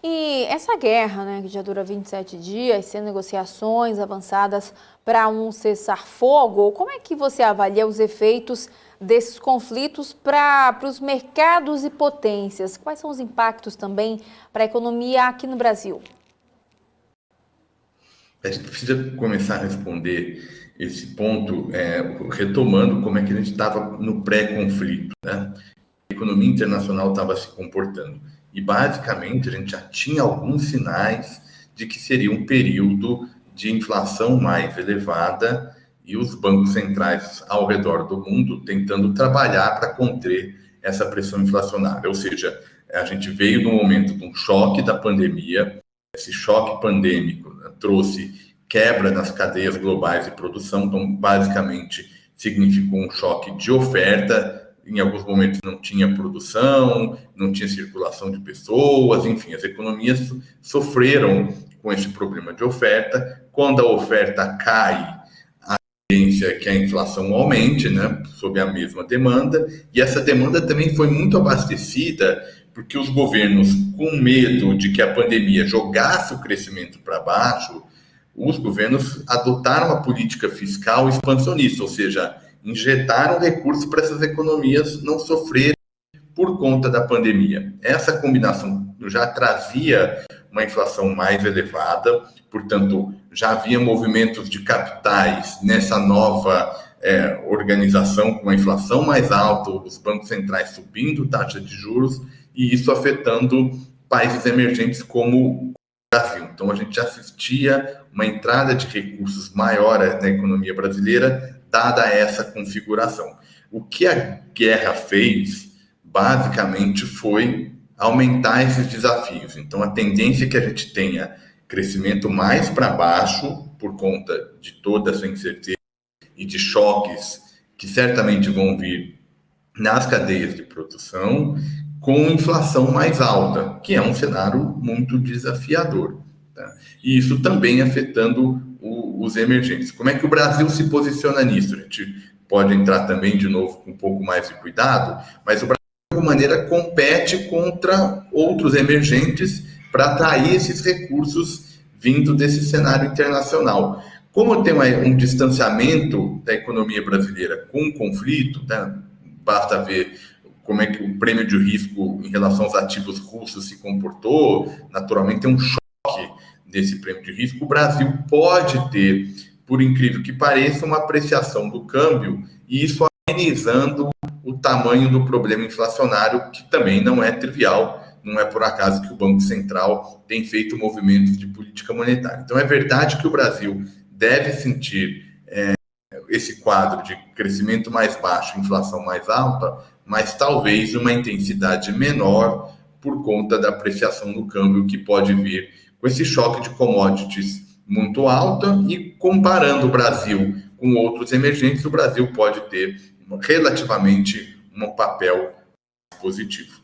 E essa guerra, né, que já dura 27 dias, sem negociações avançadas para um cessar-fogo, como é que você avalia os efeitos desses conflitos para os mercados e potências? Quais são os impactos também para a economia aqui no Brasil? A gente precisa começar a responder esse ponto, retomando como é que a gente estava no pré-conflito, né? A economia internacional estava se comportando. E, basicamente, a gente já tinha alguns sinais de que seria um período de inflação mais elevada e os bancos centrais ao redor do mundo tentando trabalhar para conter essa pressão inflacionária. Ou seja, a gente veio no momento de um choque da pandemia. Esse choque pandêmico, né, trouxe quebra nas cadeias globais de produção, então, basicamente, significou um choque de oferta. Em alguns momentos não tinha produção, não tinha circulação de pessoas, enfim, as economias sofreram com esse problema de oferta. Quando a oferta cai, a tendência é que a inflação aumente, né, sob a mesma demanda, e essa demanda também foi muito abastecida porque os governos, com medo de que a pandemia jogasse o crescimento para baixo, os governos adotaram uma política fiscal expansionista, ou seja, injetaram recursos para essas economias não sofrerem por conta da pandemia. Essa combinação já trazia uma inflação mais elevada, portanto, já havia movimentos de capitais nessa nova organização com a inflação mais alta, os bancos centrais subindo taxa de juros e isso afetando países emergentes como o Brasil. Então, a gente já assistia uma entrada de recursos maior na economia brasileira, dada essa configuração. O que a guerra fez, basicamente, foi aumentar esses desafios. Então, a tendência é que a gente tenha crescimento mais para baixo, por conta de toda essa incerteza e de choques que certamente vão vir nas cadeias de produção, com inflação mais alta, que é um cenário muito desafiador. Tá? E isso também afetando os emergentes. Como é que o Brasil se posiciona nisso? A gente pode entrar também, de novo, com um pouco mais de cuidado, mas o Brasil, de alguma maneira, compete contra outros emergentes para atrair esses recursos vindo desse cenário internacional. Como tem um distanciamento da economia brasileira com o conflito, né? Basta ver como é que o prêmio de risco em relação aos ativos russos se comportou, naturalmente tem um choque desse prêmio de risco. O Brasil pode ter, por incrível que pareça, uma apreciação do câmbio e isso amenizando o tamanho do problema inflacionário, que também não é trivial, não é por acaso que o Banco Central tem feito movimentos de política monetária. Então é verdade que o Brasil deve sentir esse quadro de crescimento mais baixo, inflação mais alta, mas talvez uma intensidade menor por conta da apreciação do câmbio que pode vir com esse choque de commodities muito alta e comparando o Brasil com outros emergentes, o Brasil pode ter relativamente um papel positivo.